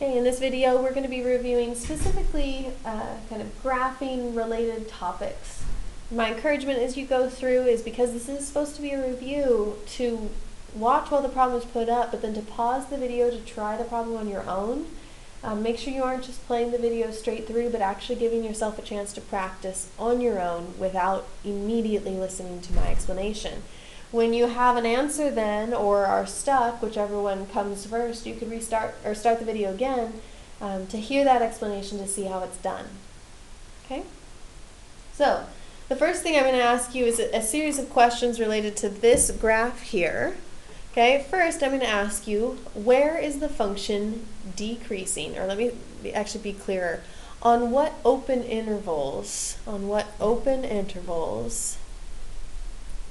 Okay, in this video we're going to be reviewing specifically kind of graphing related topics. My encouragement as you go through is, because this is supposed to be a review, to watch while the problem is put up, but then to pause the video to try the problem on your own. Make sure you aren't just playing the video straight through, but actually giving yourself a chance to practice on your own without immediately listening to my explanation. When you have an answer then, or are stuck, whichever one comes first, you could restart or start the video again to hear that explanation to see how it's done. Okay? So, the first thing I'm going to ask you is a series of questions related to this graph here. Okay, first I'm going to ask you, where is the function decreasing? Or let me actually be clearer. On what open intervals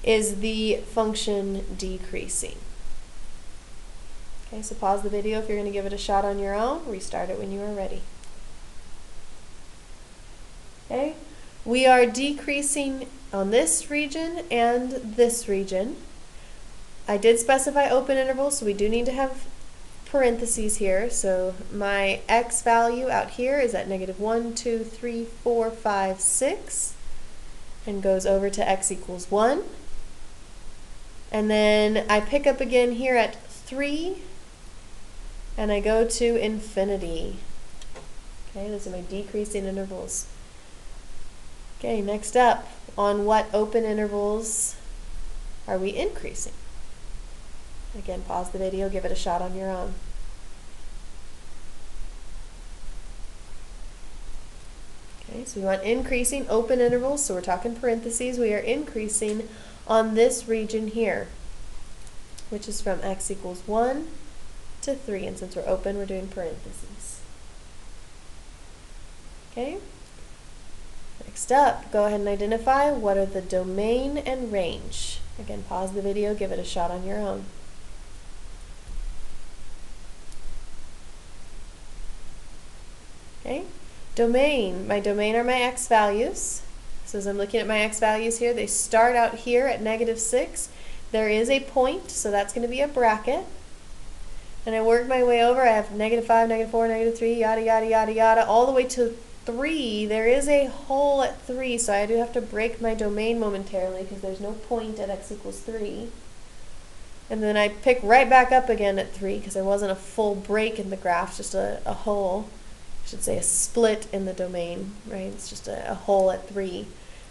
is the function decreasing? Okay, so pause the video if you're going to give it a shot on your own. Restart it when you are ready. Okay, we are decreasing on this region and this region. I did specify open intervals, so we do need to have parentheses here. So my x value out here is at -1, 2, 3, 4, 5, 6, and goes over to x equals 1. And then I pick up again here at 3, and I go to infinity. Okay, those are my decreasing intervals. Okay, next up, on what open intervals are we increasing? Again, pause the video, give it a shot on your own. Okay, so we want increasing open intervals, so we're talking parentheses. We are increasing on this region here, which is from x equals 1 to 3, and since we're open, we're doing parentheses. Okay? Next up, go ahead and identify what are the domain and range. Again, pause the video, give it a shot on your own. Okay? Domain. My domain are my x values. So as I'm looking at my x values here, they start out here at -6. There is a point, so that's going to be a bracket. And I work my way over. I have -5, -4, -3, yada, yada, yada, yada, all the way to 3. There is a hole at 3, so I do have to break my domain momentarily because there's no point at x equals 3. And then I pick right back up again at 3 because there wasn't a full break in the graph, just a hole. I should say a split in the domain, right? It's just a hole at 3.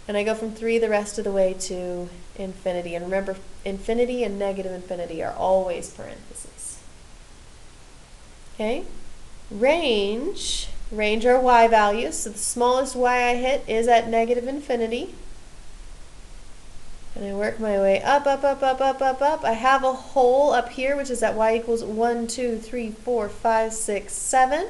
And I go from 3 the rest of the way to infinity. And remember, infinity and negative infinity are always parentheses. Okay? Range. Range are y values. So the smallest y I hit is at negative infinity. And I work my way up, up, up, up, up, up, up. I have a hole up here, which is at y equals 1, 2, 3, 4, 5, 6, 7.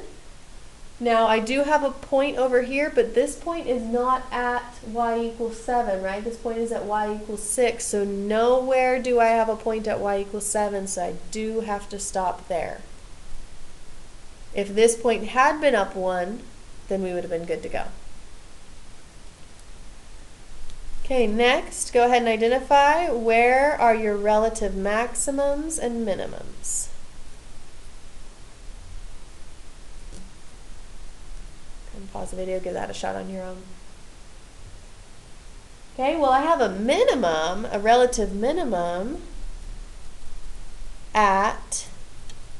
Now, I do have a point over here, but this point is not at y equals 7, right? This point is at y equals 6, so nowhere do I have a point at y equals 7, so I do have to stop there. If this point had been up 1, then we would have been good to go. Okay, next, go ahead and identify where are your relative maximums and minimums. Pause the video, give that a shot on your own. Okay, well I have a minimum, a relative minimum at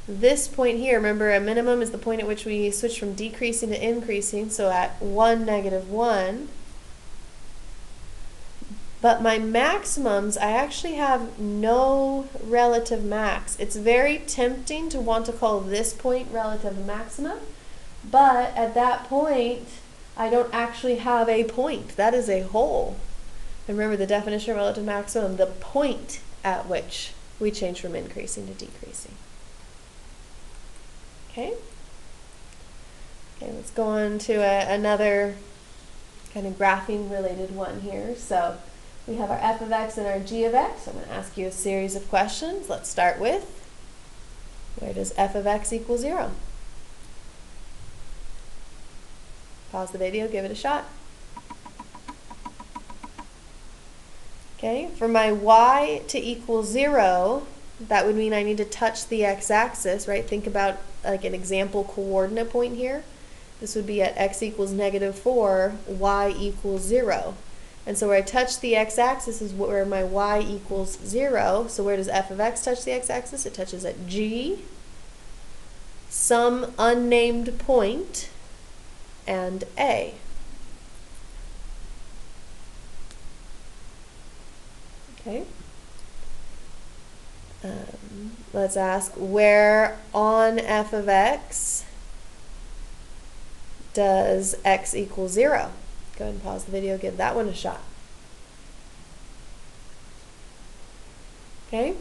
this point here. Remember, a minimum is the point at which we switch from decreasing to increasing, so at 1, -1. But my maximums, I actually have no relative max. It's very tempting to want to call this point relative maximum, but at that point, I don't actually have a point. That is a hole. And remember the definition of relative maximum, the point at which we change from increasing to decreasing. Okay? Okay, let's go on to another kind of graphing related one here. So we have our f of x and our g of x. I'm going to ask you a series of questions. Let's start with, where does f of x equal 0? Pause the video, give it a shot. Okay, for my y to equal 0, that would mean I need to touch the x-axis, right? Think about like an example coordinate point here. This would be at x equals -4, y equals 0. And so where I touch the x-axis is where my y equals 0. So where does f of x touch the x-axis? It touches at G, some unnamed point, and A. Okay. Let's ask, where on f of x does x equal 0? Go ahead and pause the video, give that one a shot. Okay,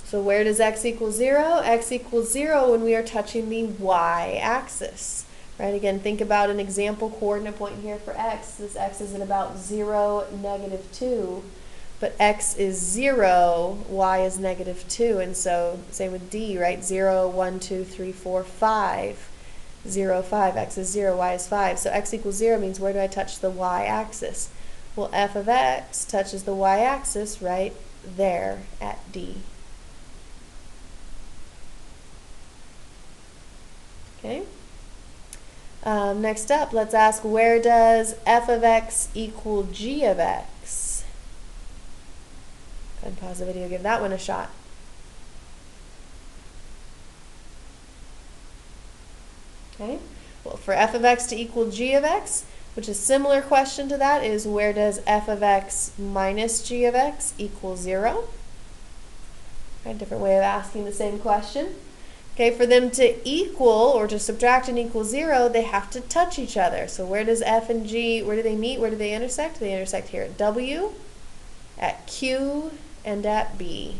so where does x equal 0? X equals 0 when we are touching the y-axis. Right, again, think about an example coordinate point here for x. This x is at about 0, -2. But x is 0, y is -2, and so same with D, right? 0, 1, 2, 3, 4, 5. 0, 5, x is 0, y is 5. So x equals 0 means where do I touch the y-axis? Well, f of x touches the y-axis right there at D. Okay. Next up, let's ask, where does f of x equal g of x? Go ahead and pause the video, give that one a shot. Okay, well, for f of x to equal g of x, which is a similar question to that, is where does f of x minus g of x equal 0? Right, different way of asking the same question. Okay, for them to equal or to subtract and equal 0, they have to touch each other. So where does f and g, where do they meet? Where do they intersect? They intersect here at W, at Q, and at B.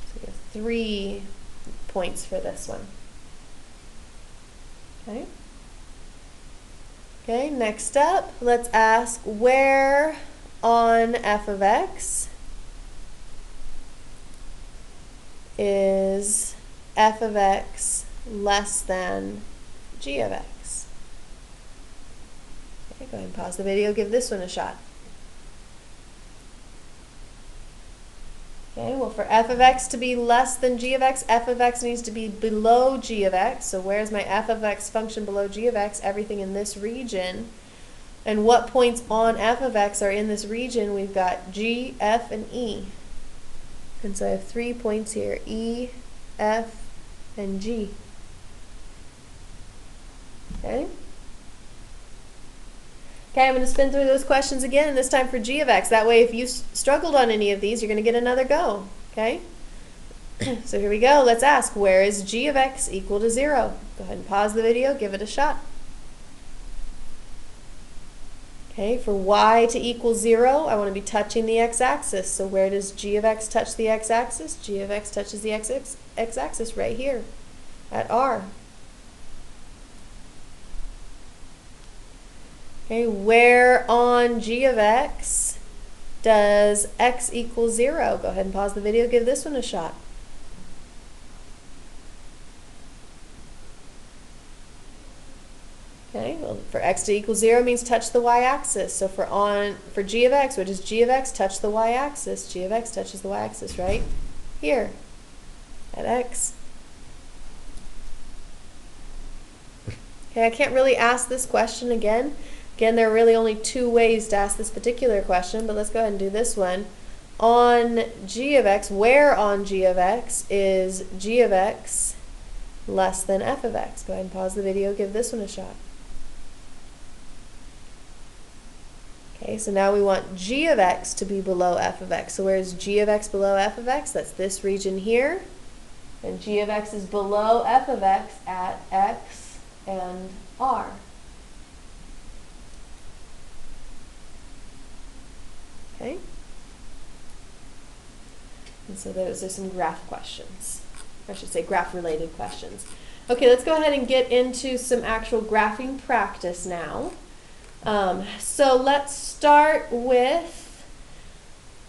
So we have 3 points for this one. Okay. Okay, next up, let's ask, where on f of x is f of x less than g of x? Okay, go ahead and pause the video, give this one a shot. Okay, well, for f of x to be less than g of x, f of x needs to be below g of x. So where's my f of x function below g of x? Everything in this region. And what points on f of x are in this region? We've got g, f, and e. And so I have 3 points here, E, F, and G. Okay? Okay, I'm going to spin through those questions again, and this time for g of x. That way, if you struggled on any of these, you're going to get another go. Okay? So here we go. Let's ask, where is g of x equal to 0? Go ahead and pause the video, give it a shot. Okay, for y to equal 0, I want to be touching the x-axis. So where does g of x touch the x-axis? G of x touches the x-axis right here at R. Okay, where on g of x does x equal 0? Go ahead and pause the video, give this one a shot. Okay, well, for x to equal 0 means touch the y-axis. So for g of x, where does g of x touch the y-axis? G of x touches the y-axis right here at x. Okay, I can't really ask this question again. Again, there are really only 2 ways to ask this particular question, but let's go ahead and do this one. On g of x, where on g of x is g of x less than f of x? Go ahead and pause the video, give this one a shot. Okay, so now we want g of x to be below f of x. So where is g of x below f of x? That's this region here. And g of x is below f of x at x and R. Okay? And so those are some graph questions. I should say graph-related questions. Okay, let's go ahead and get into some actual graphing practice now. So let's start with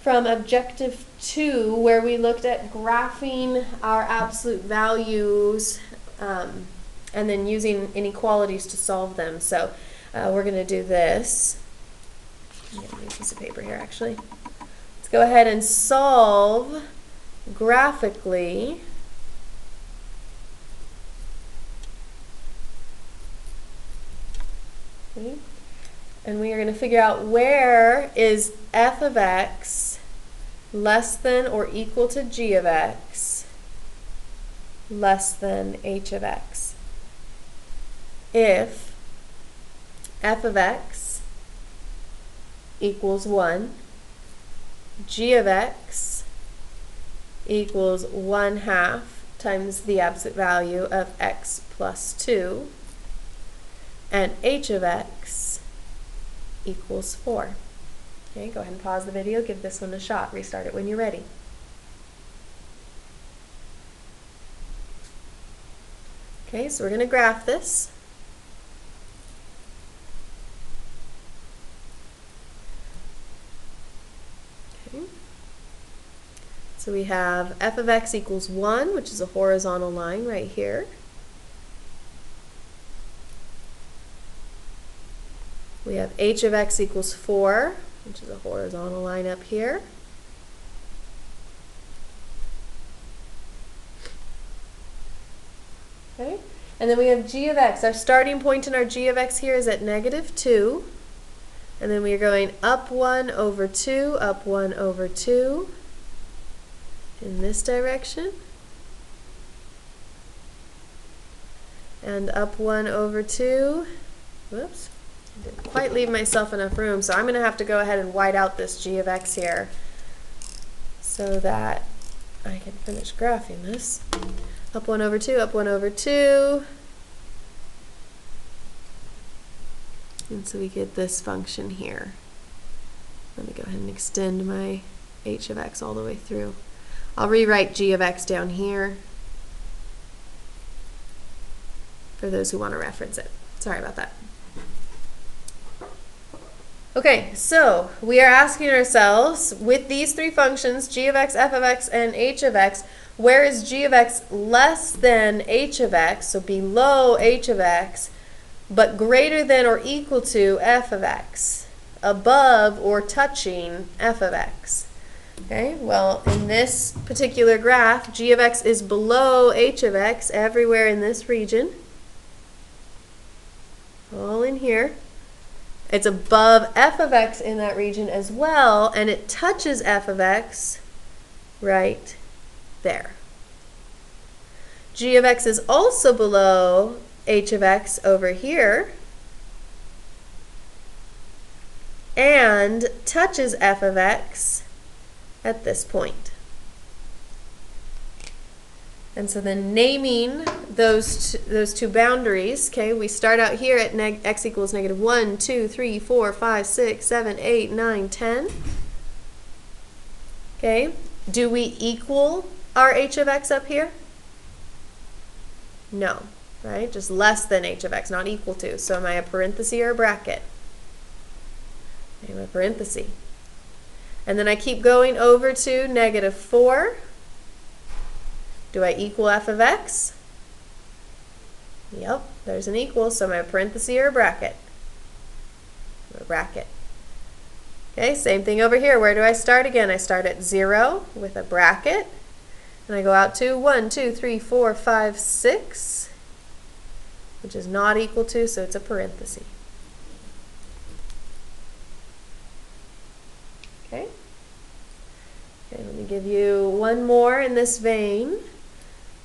from objective 2, where we looked at graphing our absolute values and then using inequalities to solve them. So we're going to do this. Get a piece of paper here, actually. Let's go ahead and solve graphically and we are going to figure out where is f of x less than or equal to g of x less than h of x. If f of x equals 1, g of x equals 1/2 times the absolute value of x plus 2, and h of x equals 4. Okay, go ahead and pause the video, give this one a shot, restart it when you're ready. Okay, so we're going to graph this. Okay. So we have f of x equals 1, which is a horizontal line right here. We have h of x equals 4, which is a horizontal line up here. Okay, and then we have g of x. Our starting point in our g of x here is at -2. And then we are going up 1 over 2, up 1 over 2 in this direction. And up 1 over 2. Whoops. I didn't quite leave myself enough room, so I'm going to have to go ahead and white out this g of x here so that I can finish graphing this. Up 1 over 2, up 1 over 2. And so we get this function here. Let me go ahead and extend my h of x all the way through. I'll rewrite g of x down here for those who want to reference it. Sorry about that. Okay, so we are asking ourselves, with these three functions, g of x, f of x, and h of x, where is g of x less than h of x, so below h of x, but greater than or equal to f of x, above or touching f of x? Okay, well, in this particular graph, g of x is below h of x everywhere in this region, all in here. It's above f of x in that region as well, and it touches f of x right there. G of x is also below h of x over here and touches f of x at this point. And so then naming those two boundaries, okay, we start out here at x equals -1, 2, 3, 4, 5, 6, 7, 8, 9, 10. Okay, do we equal our h of x up here? No, right? Just less than h of x, not equal to. So am I a parenthesis or a bracket? I'm a parenthesis. And then I keep going over to -4. Do I equal f of x? Yep, there's an equal, so am I a parenthesis or a bracket? A bracket. Okay, same thing over here. Where do I start again? I start at 0 with a bracket, and I go out to 1, 2, 3, 4, 5, 6, which is not equal to, so it's a parenthesis. Okay. Okay, let me give you one more in this vein.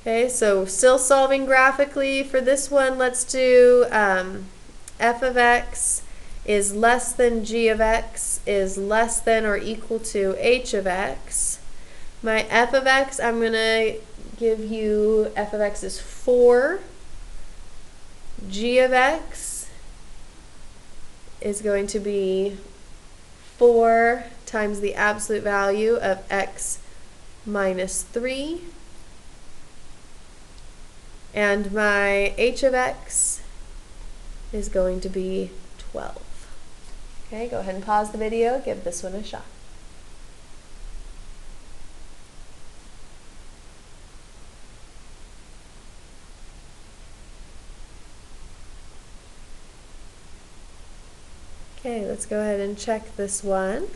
Okay, so still solving graphically for this one, let's do f of x is less than g of x is less than or equal to h of x. My f of x, I'm going to give you f of x is 4. G of x is going to be 4 times the absolute value of x minus 3. And my h of x is going to be 12. Okay, go ahead and pause the video, give this one a shot. Okay, let's go ahead and check this one.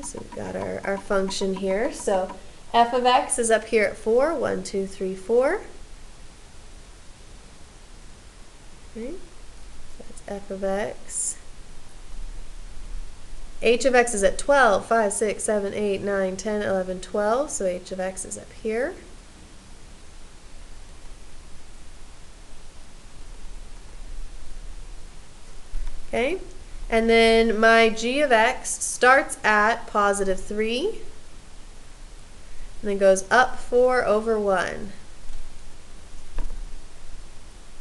So we've got our function here. So f of x is up here at 4. 1, 2, 3, 4. Okay. So that's f of x. H of x is at 12. 5, 6, 7, 8, 9, 10, 11, 12. So h of x is up here. Okay. And then my g of x starts at positive 3 and then goes up 4 over 1.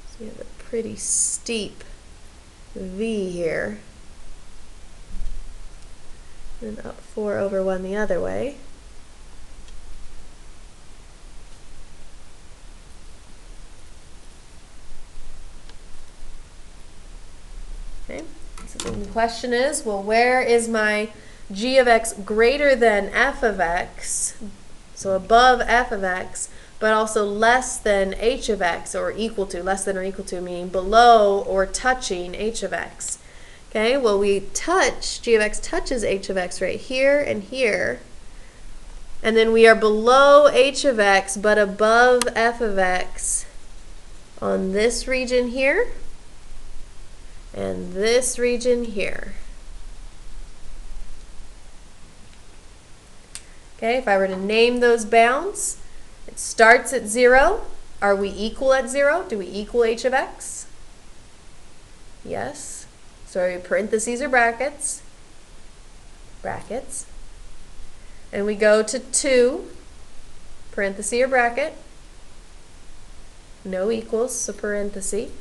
So we have a pretty steep v here. And up 4 over 1 the other way. Okay. So the question is, well, where is my g of x greater than f of x, so above f of x, but also less than h of x, or equal to, less than or equal to, meaning below or touching h of x. Okay, well, we touch, g of x touches h of x right here and here, and then we are below h of x, but above f of x on this region here, and this region here. Okay, if I were to name those bounds, it starts at 0. Are we equal at 0? Do we equal h of x? Yes. So are we parentheses or brackets? Brackets. And we go to 2, parenthesis or bracket. No equals, so parenthesis.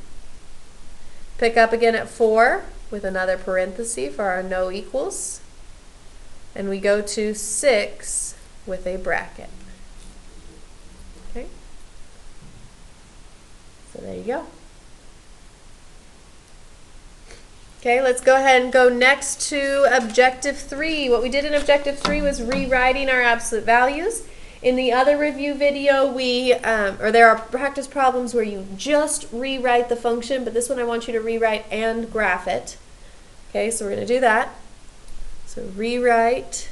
Pick up again at 4 with another parenthesis for our no equals. And we go to 6 with a bracket. Okay? So there you go. Okay, let's go ahead and go next to objective 3. What we did in objective 3 was rewriting our absolute values. In the other review video, there are practice problems where you just rewrite the function, but this one I want you to rewrite and graph it. Okay, so we're going to do that. So rewrite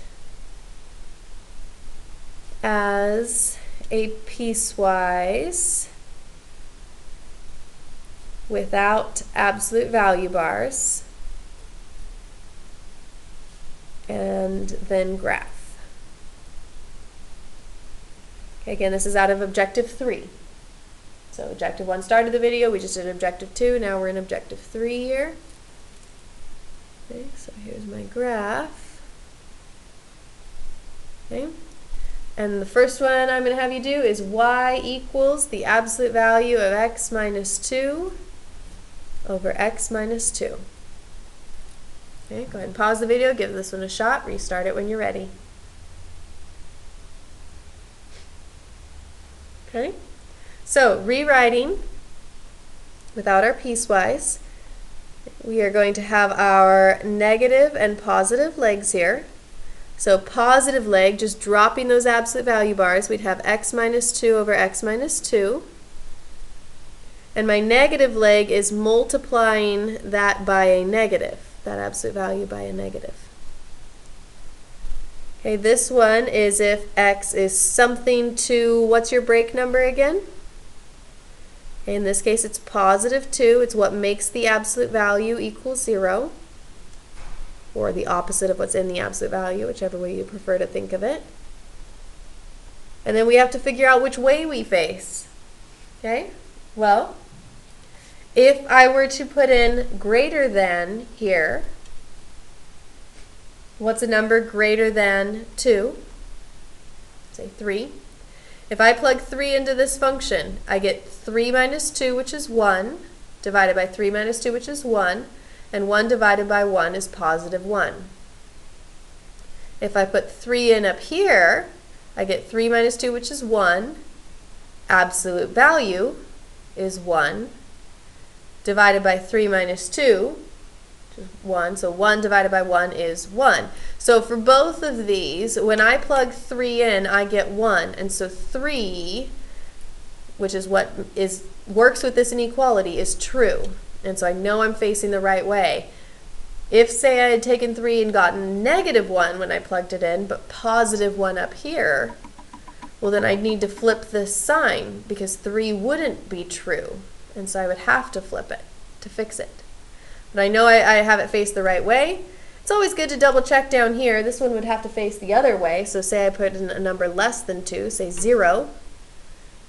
as a piecewise without absolute value bars, and then graph. Okay, again, this is out of objective 3. So objective 1 started the video, we just did objective 2, now we're in objective 3 here. Okay, so here's my graph. Okay, and the first one I'm going to have you do is y equals the absolute value of x minus 2 over x minus 2. Okay, go ahead and pause the video, give this one a shot, restart it when you're ready. Okay, so rewriting without our piecewise, we are going to have our negative and positive legs here. So positive leg, just dropping those absolute value bars, we'd have x minus 2 over x minus 2. And my negative leg is multiplying that by a negative, that absolute value by a negative. Okay, this one is if x is something to, what's your break number again? Okay, in this case it's positive 2. It's what makes the absolute value equal 0, or the opposite of what's in the absolute value, whichever way you prefer to think of it. And then we have to figure out which way we face. Okay, well, if I were to put in greater than here, what's a number greater than 2? Say 3. If I plug 3 into this function, I get 3 minus 2, which is 1, divided by 3 minus 2, which is 1, and 1 divided by 1 is positive 1. If I put 3 in up here, I get 3 minus 2, which is 1. Absolute value is 1, divided by 3 minus 2, 1, so 1 divided by 1 is 1. So for both of these, when I plug 3 in, I get 1, and so 3, which is what works with this inequality, is true. And so I know I'm facing the right way. If, say, I had taken 3 and gotten -1 when I plugged it in, but +1 up here, well, then I'd need to flip this sign because 3 wouldn't be true. And so I would have to flip it to fix it. But I know I have it face the right way. It's always good to double check down here. This one would have to face the other way. So say I put in a number less than 2, say 0.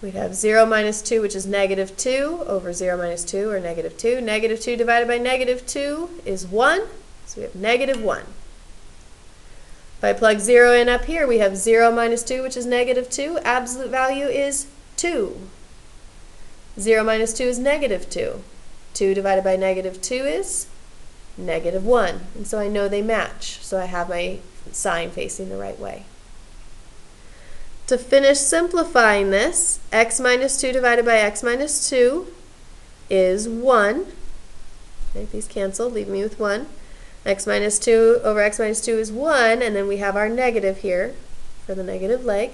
We'd have 0 minus 2, which is -2, over 0 minus 2, or -2. -2 divided by -2 is 1, so we have -1. If I plug 0 in up here, we have 0 minus 2, which is -2. Absolute value is 2. 0 minus 2 is -2. 2 divided by -2 is -1. And so I know they match, so I have my sign facing the right way. To finish simplifying this, x minus 2 divided by x minus 2 is 1. Okay, these cancel, leave me with 1. X minus 2 over x minus 2 is 1, and then we have our negative here for the negative leg.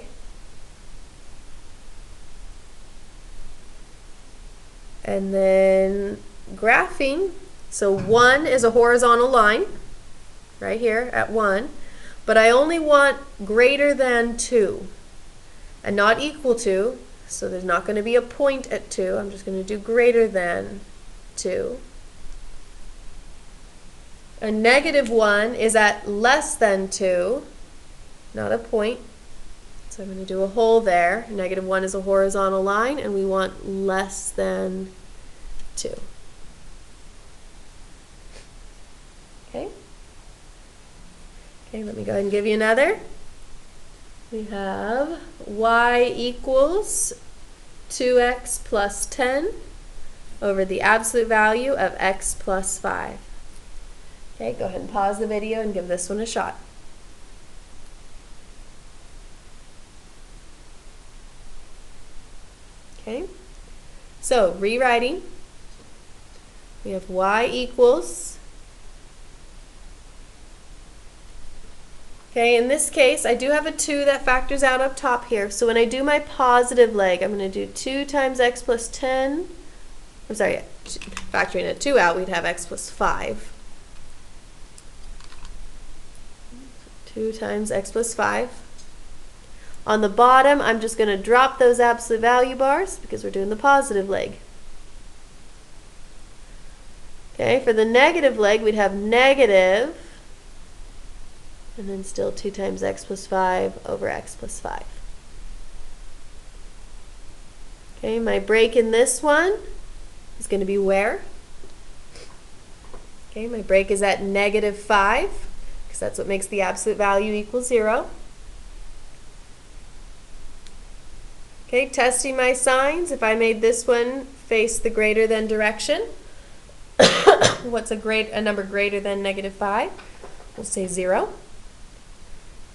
And then graphing, so 1 is a horizontal line, right here at 1, but I only want greater than 2. And not equal to, so there's not going to be a point at 2. I'm just going to do greater than 2. A -1 is at less than 2, not a point. So I'm going to do a hole there. -1 is a horizontal line, and we want less than 2. Okay? Okay, let me go ahead and give you another. We have y equals 2x plus 10 over the absolute value of x plus 5. Okay, go ahead and pause the video and give this one a shot. Okay, so rewriting, we have y equals, okay, in this case, I do have a 2 that factors out up top here. So when I do my positive leg, I'm going to do 2 times x plus 10. I'm sorry, factoring a 2 out, we'd have x plus 5. 2 times x plus 5. On the bottom, I'm just going to drop those absolute value bars because we're doing the positive leg. Okay, for the negative leg, we'd have negative, and then still 2 times x plus 5 over x plus 5. Okay, my break in this one is going to be where? Okay, my break is at -5, because that's what makes the absolute value equal 0. Okay, testing my signs. If I made this one face the greater than direction, what's a number greater than -5? We'll say 0.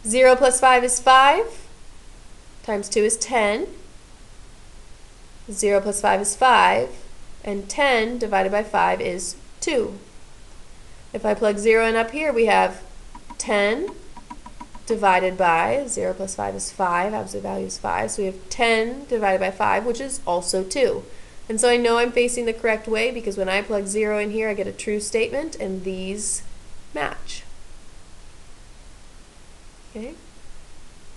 0 plus 5 is 5, times 2 is 10. 0 plus 5 is 5, and 10 divided by 5 is 2. If I plug 0 in up here, we have 10 divided by 0 plus 5 is 5, absolute value is 5, so we have 10 divided by 5, which is also 2. And so I know I'm facing the correct way because when I plug 0 in here, I get a true statement, and these match. Okay,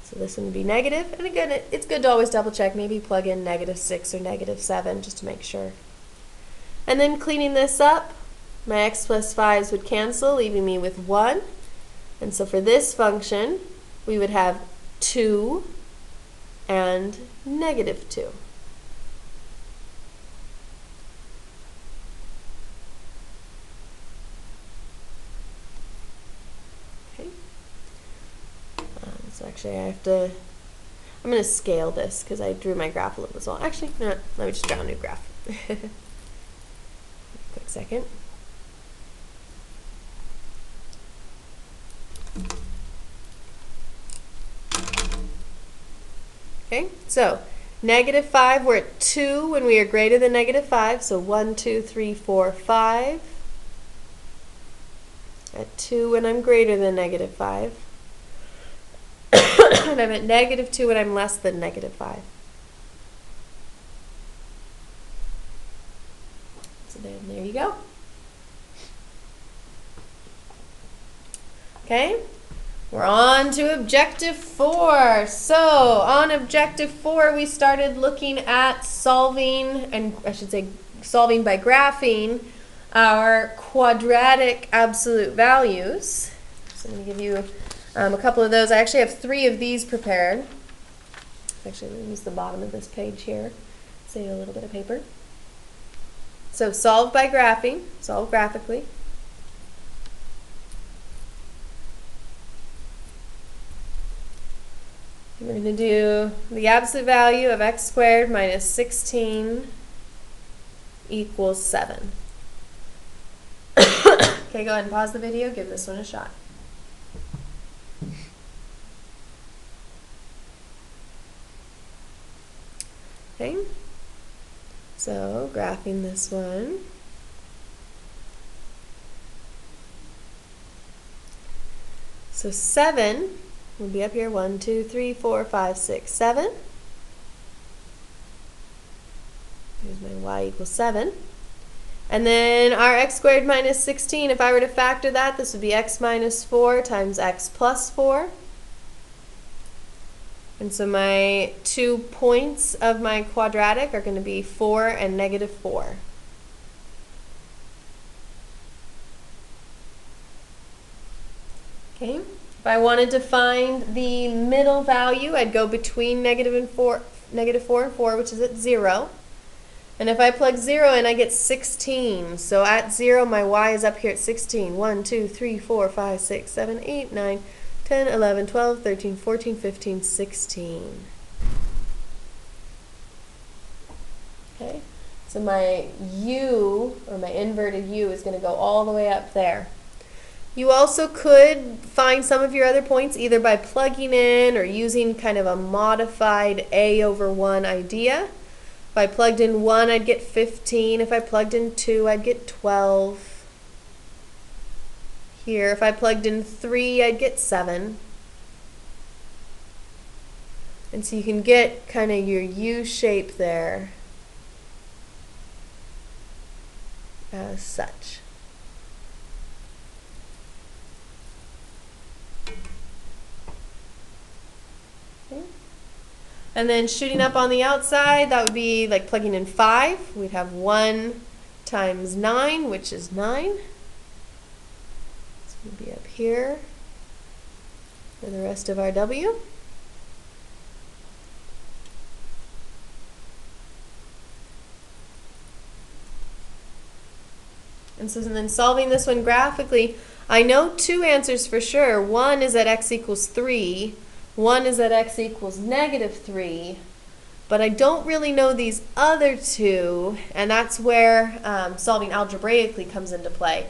so this one would be negative, and again, it's good to always double check, maybe plug in -6 or -7 just to make sure. And then cleaning this up, my x plus 5s would cancel, leaving me with 1. And so for this function, we would have 2 and -2. So actually I'm going to scale this because I drew my graph a little as well. Actually, no, let me just draw a new graph. Quick second. Okay, so -5, we're at 2 when we are greater than -5, so 1, 2, 3, 4, 5. At 2 when I'm greater than -5. And I'm at -2 when I'm less than -5. So then there you go. Okay? We're on to objective 4. So on objective 4, we started looking at solving, and I should say solving by graphing, our quadratic absolute values. So I'm going to give you a couple of those. I actually have 3 of these prepared. Actually, I'm going to use the bottom of this page here. Save a little bit of paper. So solve by graphing, solve graphically. We're going to do the absolute value of x squared minus 16 equals 7. Okay, go ahead and pause the video, give this one a shot. Okay, so graphing this one. So 7 will be up here, 1, 2, 3, 4, 5, 6, 7. Here's my y equals 7. And then our x squared minus 16, if I were to factor that, this would be x minus 4 times x plus 4. And so my 2 points of my quadratic are going to be 4 and negative 4. Okay. If I wanted to find the middle value, I'd go between negative 4 and 4, which is at 0. And if I plug 0 in, I get 16. So at 0, my y is up here at 16. 1, 2, 3, 4, 5, 6, 7, 8, 9, 10, 11, 12, 13, 14, 15, 16. Okay, so my u, or my inverted u, is going to go all the way up there. You also could find some of your other points either by plugging in or using kind of a modified a over 1 idea. If I plugged in 1, I'd get 15. If I plugged in 2, I'd get 12. Here, if I plugged in 3, I'd get 7. And so you can get kind of your U shape there as such. Okay. And then shooting up on the outside, that would be like plugging in 5. We'd have 1 times 9, which is 9. So we'd be up here for the rest of our W. And so then solving this one graphically, I know 2 answers for sure. One is that x equals 3. One is that x equals negative 3. But I don't really know these other 2, and that's where solving algebraically comes into play.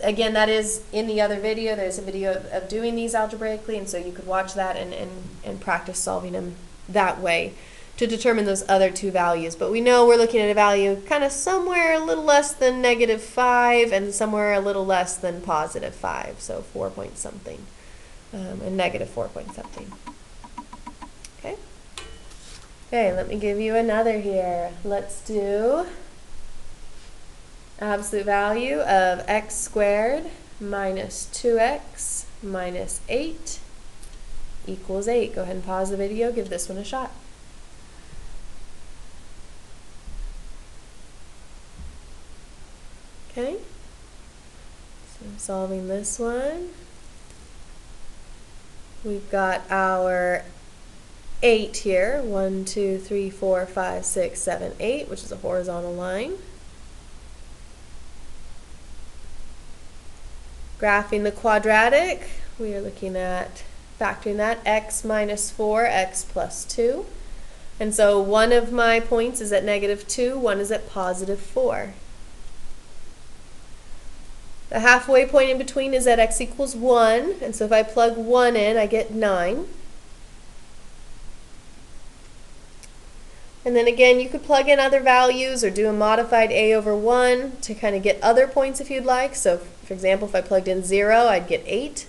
Again, that is in the other video. There's a video of doing these algebraically, and so you could watch that and practice solving them that way to determine those other 2 values. But we know we're looking at a value kind of somewhere a little less than negative 5 and somewhere a little less than positive 5, so 4 point something and negative 4 point something. Okay. Okay, let me give you another here. Let's do absolute value of x squared minus 2x minus 8 equals 8. Go ahead and pause the video, give this one a shot. Okay, so solving this one, we've got our 8 here, 1, 2, 3, 4, 5, 6, 7, 8, which is a horizontal line. Graphing the quadratic, we are looking at factoring that, x minus 4, x plus 2. And so one of my points is at negative 2, one is at positive 4. The halfway point in between is at x equals 1, and so if I plug 1 in, I get 9. And then again, you could plug in other values or do a modified a over 1 to kind of get other points if you'd like. So, for example, if I plugged in 0, I'd get 8.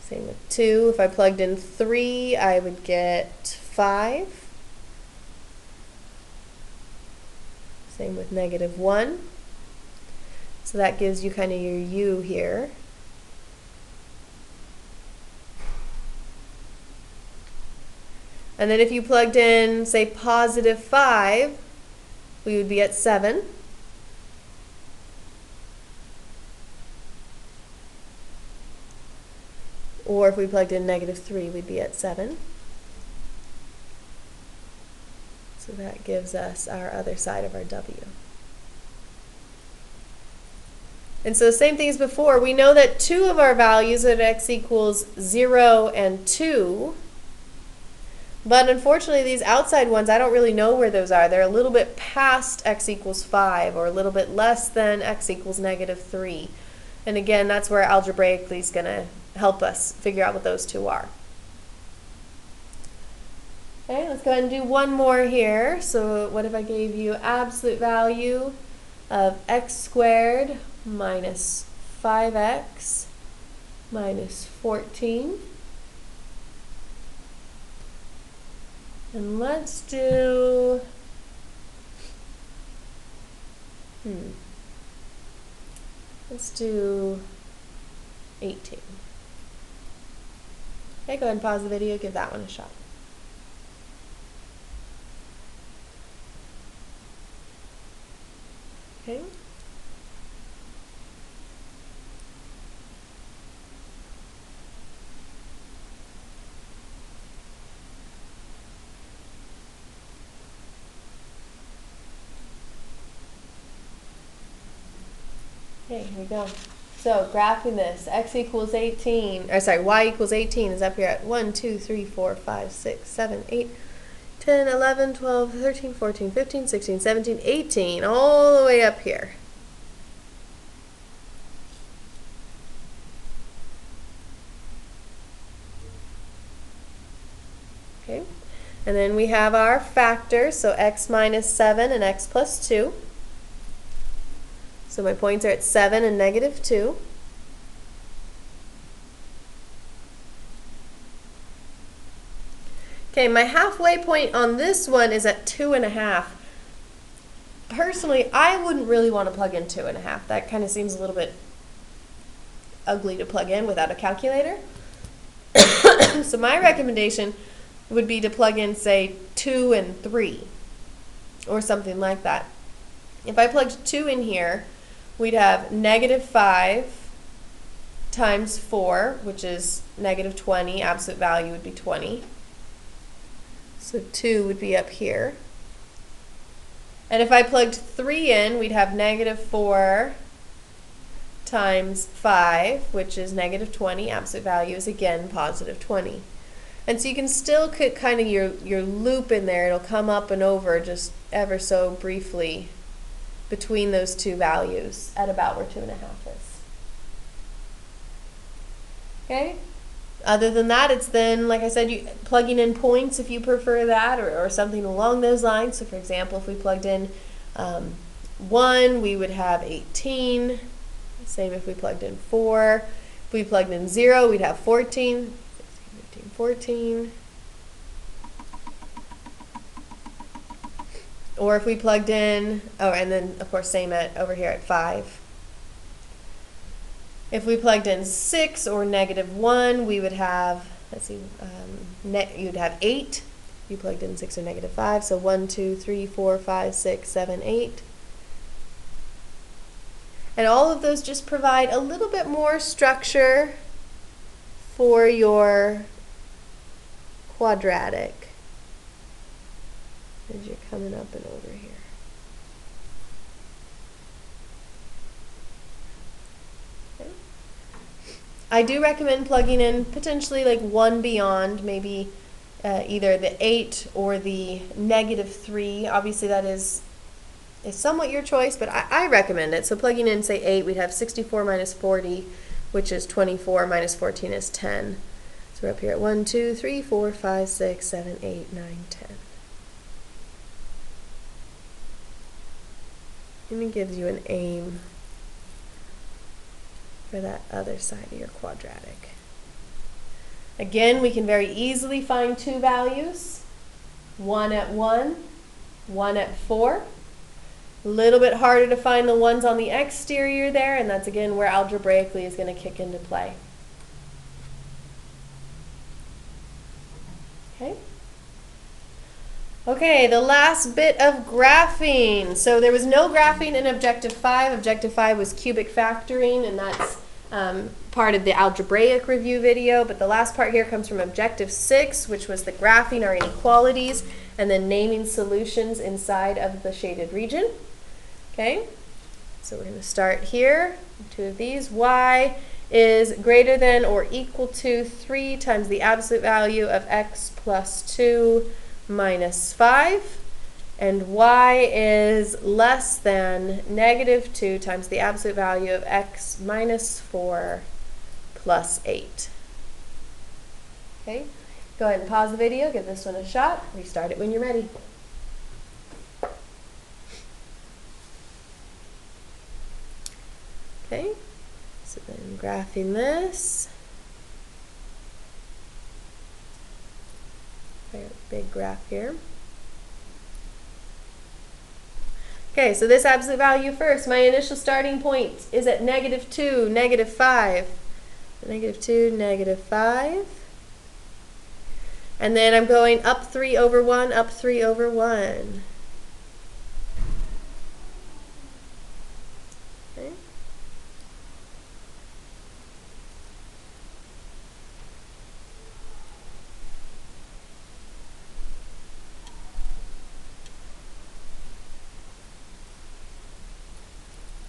Same with 2. If I plugged in 3, I would get 5. Same with negative 1. So that gives you kind of your u here. And then if you plugged in, say, positive 5, we would be at 7. Or if we plugged in negative 3, we'd be at 7. So that gives us our other side of our W. And so same thing as before, we know that two of our values at x equals 0 and 2, but unfortunately these outside ones, I don't really know where those are. They're a little bit past x equals 5 or a little bit less than x equals negative 3. And again, that's where algebraically is going to help us figure out what those two are. Okay, let's go ahead and do one more here. So what if I gave you absolute value of x squared minus 5x minus 14. And let's do, let's do 18. Okay, go ahead and pause the video, give that one a shot. Okay. Okay, here we go. So graphing this, x equals 18, or sorry, y equals 18 is up here at 1, 2, 3, 4, 5, 6, 7, 8, 10, 11, 12, 13, 14, 15, 16, 17, 18, all the way up here. Okay, and then we have our factors, so x minus 7 and x plus 2. So my points are at 7 and negative 2. Okay, my halfway point on this one is at 2.5. Personally, I wouldn't really want to plug in 2.5. That kind of seems a little bit ugly to plug in without a calculator. So my recommendation would be to plug in, say, 2 and 3, or something like that. If I plugged 2 in here, we'd have negative 5 times 4, which is negative 20. Absolute value would be 20. So 2 would be up here. And if I plugged 3 in, we'd have negative 4 times 5, which is negative 20. Absolute value is, again, positive 20. And so you can still put kind of your loop in there. It'll come up and over just ever so briefly between those two values at about where 2.5 is. Okay? Other than that, it's then, like I said, you plugging in points if you prefer that, or something along those lines. So for example, if we plugged in 1, we would have 18. Same if we plugged in 4. If we plugged in 0, we'd have 14. 15, 14. Or if we plugged in, oh, and then of course same at over here at 5. If we plugged in 6 or negative 1, we would have, let's see, you'd have 8. You plugged in 6 or negative 5, so 1, 2, 3, 4, 5, 6, 7, 8. And all of those just provide a little bit more structure for your quadratic as you're coming up and over here. Okay. I do recommend plugging in potentially like one beyond, maybe either the 8 or the negative 3. Obviously that is somewhat your choice, but I recommend it. So plugging in, say, 8, we'd have 64 minus 40, which is 24, minus 14 is 10. So we're up here at 1, 2, 3, 4, 5, 6, 7, 8, 9, 10. And it gives you an aim for that other side of your quadratic. Again, we can very easily find two values. 1 at 1, 1 at 4. A little bit harder to find the ones on the exterior there, and that's again where algebraically is going to kick into play. Okay? Okay, the last bit of graphing. So there was no graphing in Objective 5. Objective 5 was cubic factoring, and that's part of the algebraic review video. But the last part here comes from Objective 6, which was the graphing our inequalities and then naming solutions inside of the shaded region. Okay, so we're going to start here. Two of these. Y is greater than or equal to 3 times the absolute value of x plus 2 minus 5, and y is less than negative 2 times the absolute value of x minus 4 plus 8. Okay, go ahead and pause the video, give this one a shot, restart it when you're ready. Okay, so then graphing this. Big graph here. Okay, so this absolute value first. My initial starting point is at negative 2, negative 5. Negative 2, negative 5. And then I'm going up 3 over 1, up 3 over 1. Okay.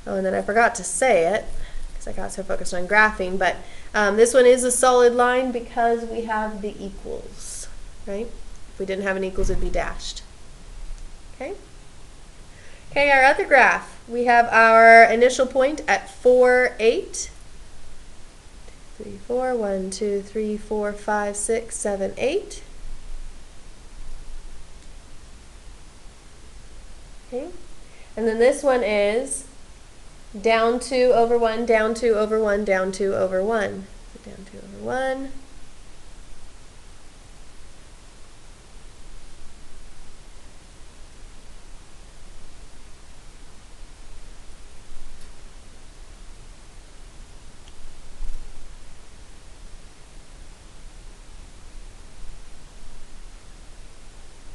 Oh, and then I forgot to say it because I got so focused on graphing, but this one is a solid line because we have the equals, right? If we didn't have an equals, it'd be dashed. Okay? Okay, our other graph, we have our initial point at 4, 8. 3, 4, 1, 2, 3, 4, 5, 6, 7, 8. Okay? And then this one is down 2 over 1, down 2 over 1, down 2 over 1. So down 2 over 1.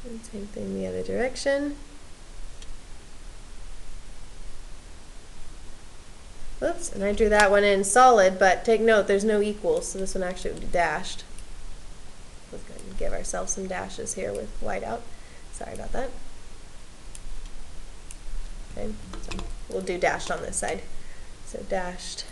And same thing the other direction. Whoops, and I drew that one in solid, but take note, there's no equals, so this one actually would be dashed. Let's go ahead and give ourselves some dashes here with white out. Sorry about that. Okay, so we'll do dashed on this side. So dashed.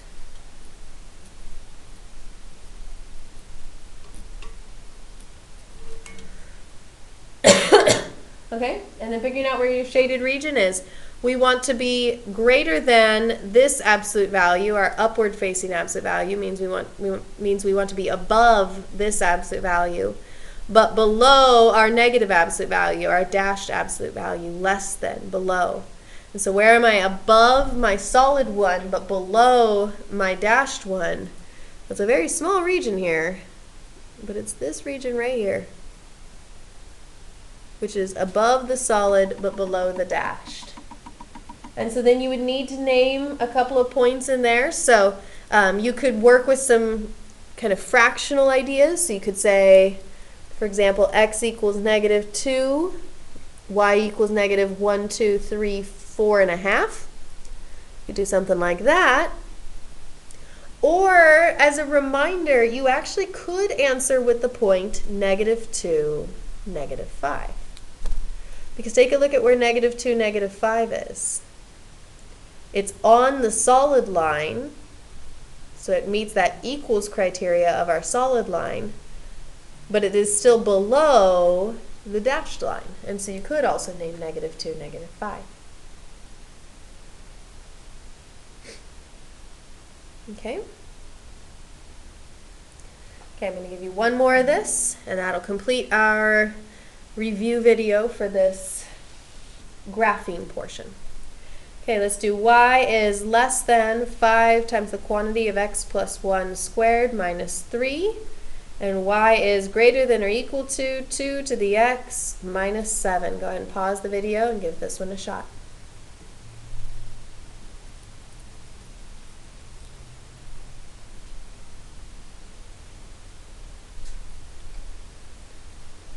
Okay, and then figuring out where your shaded region is. We want to be greater than this absolute value. Our upward facing absolute value means we want to be above this absolute value, but below our negative absolute value, our dashed absolute value, less than, below. And so where am I above my solid one but below my dashed one? It's a very small region here, but it's this region right here, which is above the solid but below the dashed. And so then you would need to name a couple of points in there. So you could work with some kind of fractional ideas. So you could say, for example, x equals negative 2, y equals negative 1, 2, 3, 4 and a half. You could do something like that. Or as a reminder, you actually could answer with the point negative 2, negative 5. Because take a look at where negative 2, negative 5 is. It's on the solid line, so it meets that equals criteria of our solid line, but it is still below the dashed line. And so you could also name negative 2, negative 5. Okay? Okay, I'm going to give you one more of this, and that'll complete our review video for this graphing portion. Okay, let's do y is less than 5 times the quantity of x plus 1 squared minus 3, and y is greater than or equal to 2 to the x minus 7. Go ahead and pause the video and give this one a shot.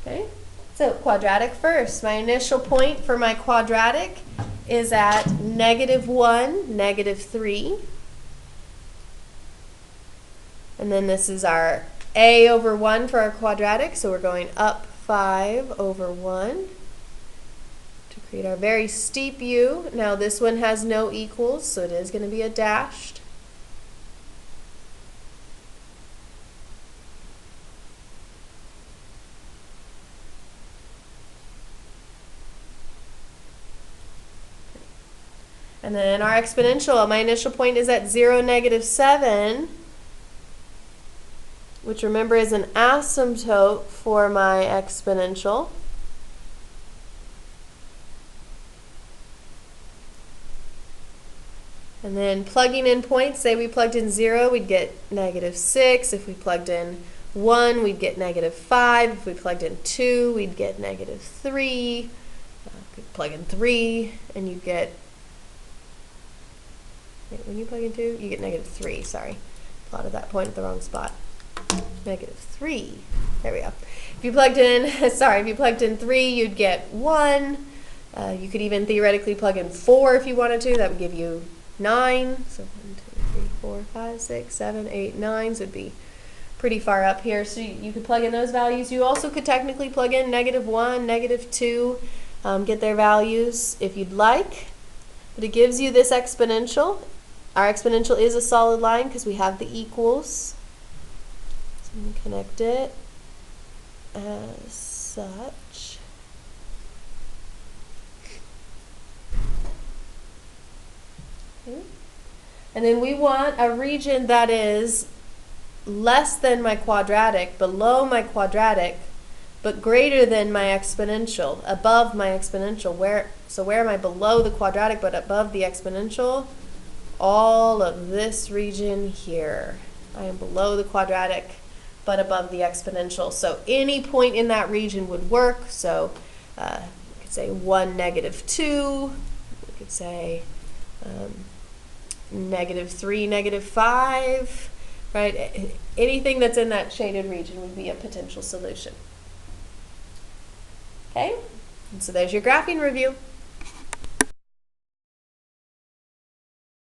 Okay, So quadratic first. My initial point for my quadratic is at -1, -3. And then this is our a over 1 for our quadratic, so we're going up 5 over 1 to create our very steep u. Now this one has no equals, so it is going to be a dashed. And then our exponential, my initial point is at 0, -7, which remember is an asymptote for my exponential. And then plugging in points, say we plugged in 0, we'd get -6. If we plugged in 1, we'd get -5. If we plugged in 2, we'd get -3. Could plug in 3, and you get, when you plug in 2, you get -3, sorry. Plotted that point at the wrong spot. -3, there we go. If you plugged in, sorry, if you plugged in 3, you'd get 1. You could even theoretically plug in 4 if you wanted to. That would give you 9. So 1, 2, 3, 4, 5, 6, 7, 8, 9. So it'd be pretty far up here. So you could plug in those values. You also could technically plug in -1, -2, get their values if you'd like. But it gives you this exponential. Our exponential is a solid line because we have the equals. So I'm going to connect it as such. Okay. And then we want a region that is less than my quadratic, below my quadratic, but greater than my exponential, above my exponential. So where am I below the quadratic but above the exponential? All of this region here. I am below the quadratic but above the exponential. So any point in that region would work. So we could say 1, -2. We could say -3, -5. Right? Anything that's in that shaded region would be a potential solution. Okay? And so there's your graphing review.